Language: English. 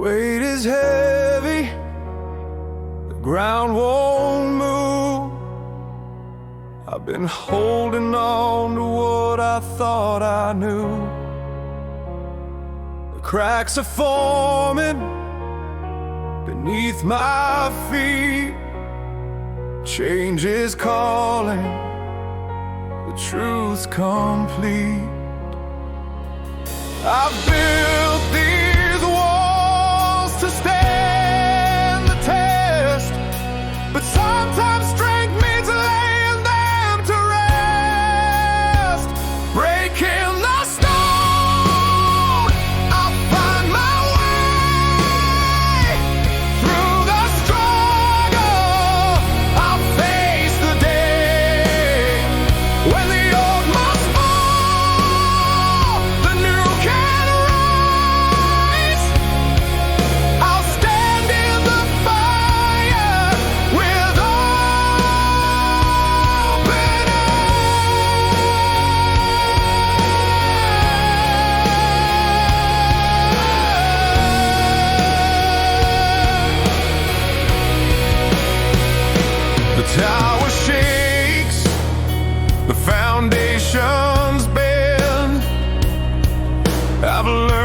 weight is heavy, the ground won't move. I've been holding on to what I thought I knew. The cracks are forming beneath my feet. Change is calling, the truth's complete. I've built these walls to stand the test, but sometimes strength means laying them to rest. Breaking the stone, I'll find my way. Through the struggle, I'll face the day when the old must fall, the new can rise. I'll stand in the fire with open eyes. The tower shakes, the foundations bend. I've learned